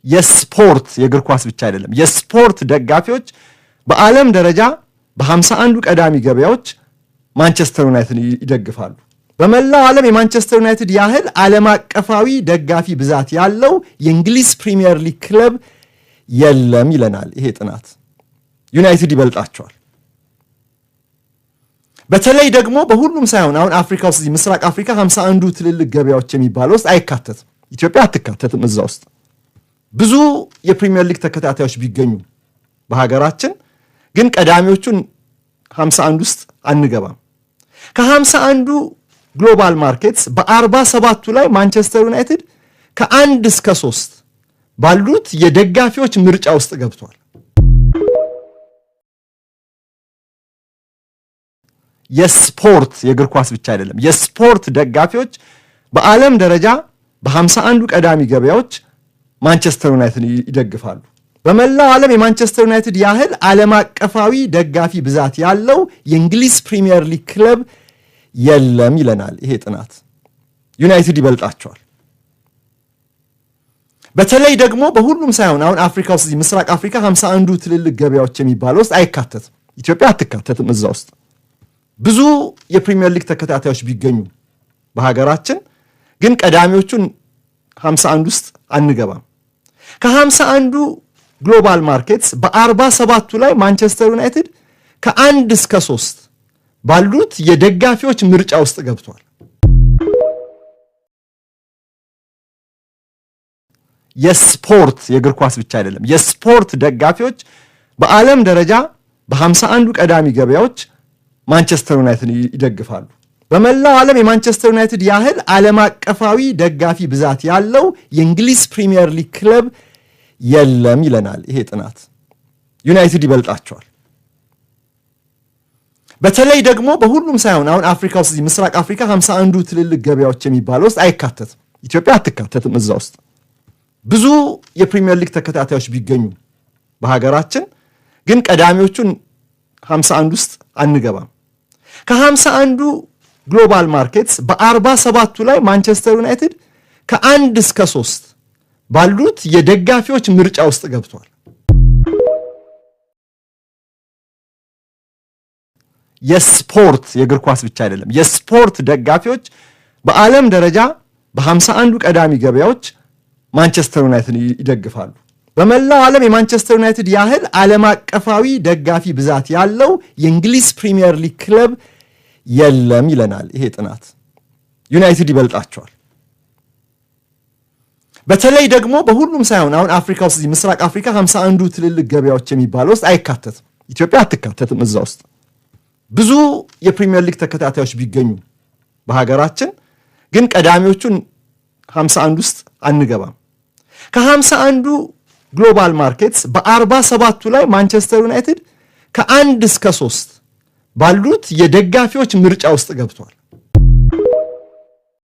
የስፖርት የእግር ኳስ ብቻ አይደለም የስፖርት ደጋፊዎች በዓለም ደረጃ በ51 ቀዳሚ ገበያዎች ማንቸስተር ዩናይትድ ይደግፋሉ። በመላው ዓለም የማንቸስተር ዩናይትድ ያህል ዓለም አቀፋዊ ደጋፊ ብዛት ያለው የእንግሊዝ ፕሪሚየር ሊግ ክለብ የለም ይለናል ይሄ ጥናት። ዩናይትድ ይበልጣቸዋል። በተለይ ደግሞ በሁሉም ሳይሆን አሁን አፍሪካ ውስጥ ምስራቅ አፍሪካ 51 ትልልቅ ገበያዎች የሚባለው ውስጥ አይካተትም። ኢትዮጵያ አትካተትም እዛ ውስጥ። ብዙ የፕሪሚየር ሊግ ተከታታዮች ቢገኙ በሀገራችን ግን ቀዳሚዎቹን 51 ውስጥ አንገባም። ከ51 ግሎባል ማርኬትስ በ47ቱ ላይ ማንቸስተር ዩናይትድ ከ1 እስከ 3 ባሉት የደጋፊዎች ምርጫ ውስጥ ገብቷል። የስፖርት የእግር ኳስ ብቻ አይደለም የስፖርት ደጋፊዎች በዓለም ደረጃ በ51 ቀዳሚ ገበያዎች ማንቸስተር ዩናይትድ ይደግፋሉ። በመላው ዓለም የማንቸስተር ዩናይትድ ያህል ዓለም አቀፋዊ ደጋፊ ብዛት ያለው የእንግሊዝ ፕሪሚየር ሊግ ክለብ የለም ይለናል ይሄ ጥናት። ዩናይትድ ይበልጣቸዋል። በተለይ ደግሞ በሁሉም ሳይሆን አሁን አፍሪካ ውስጥ ምስራቅ አፍሪካ 51 ትልልቅ ገበያዎች የሚባለው ውስጥ አይካተትም። ኢትዮጵያ አትካተትም እዛ ውስጥ። ብዙ የፕሪሚየር ሊግ ተከታታዮች ቢገኙ በሀገራችን ግን ቀዳሚዎቹን 51 ውስጥ አንገባም። ከ51 ግሎባል ማርኬትስ በ47ቱ ላይ ማንቸስተር ዩናይትድ ከ1 እስከ 3 ባሉት የደጋፊዎች ምርጫ ውስጥ ገብቷል። የስፖርት የእግር ኳስ ብቻ አይደለም የስፖርት ደጋፊዎች በዓለም ደረጃ በ51 ቀዳሚ ገበያዎች ማንቸስተር ዩናይትድ ይደግፋሉ። በመላው ዓለም የማንቸስተር ዩናይትድ ያህል ዓለም አቀፋዊ ደጋፊ ብዛት ያለው የእንግሊዝ ፕሪሚየር ሊግ ክለብ የለም ይለናል ይሄ ጥናት። ዩናይትድ ይበልጣቸዋል። በተለይ ደግሞ በሁሉም ሳይሆን አሁን አፍሪካ ውስጥ ምስራቅ አፍሪካ 51 ትልልቅ ገበያዎች የሚባለው ውስጥ አይካተትም። ኢትዮጵያ አትካተትም እዛ ውስጥ። ብዙ የፕሪሚየር ሊግ ተከታታዮች ቢገኙ በሀገራችን ግን ቀዳሚዎቹን 51 ውስጥ አንገባም። ከ51 ግሎባል ማርኬትስ በ47ቱ ላይ ማንቸስተር ዩናይትድ ከ1 እስከ 3 ባሉት የደጋፊዎች ምርጫ ውስጥ ገብቷል። የስፖርት የእግር ኳስ ብቻ አይደለም የስፖርት ደጋፊዎች በዓለም ደረጃ በ51 ቀዳሚ ገበያዎች ማንቸስተር ዩናይትድ ይደግፋሉ። በመላው ዓለም የማንቸስተር ዩናይትድ ያህል ዓለም አቀፋዊ ደጋፊ ብዛት ያለው የእንግሊዝ ፕሪሚየር ሊግ ክለብ የለም ይለናል ይሄ ጥናት። ዩናይትድ ይበልጣቸዋል። በተለይ ደግሞ በሁሉም ሳይሆን አሁን አፍሪካ ውስጥ ምስራቅ አፍሪካ 51 ትልልቅ ገበያዎች የሚባለው ውስጥ አይካተትም። ኢትዮጵያ አትካተትም እዛ ውስጥ። ብዙ የፕሪሚየር ሊግ ተከታታዮች ቢገኙ በሀገራችን ግን ቀዳሚዎቹን 51 ውስጥ አንገባም። ከ51 ግሎባል ማርኬትስ በ47ቱ ላይ ማንቸስተር ዩናይትድ ከ1 እስከ 3 ባሉት የደጋፊዎች ምርጫ ውስጥ ገብቷል።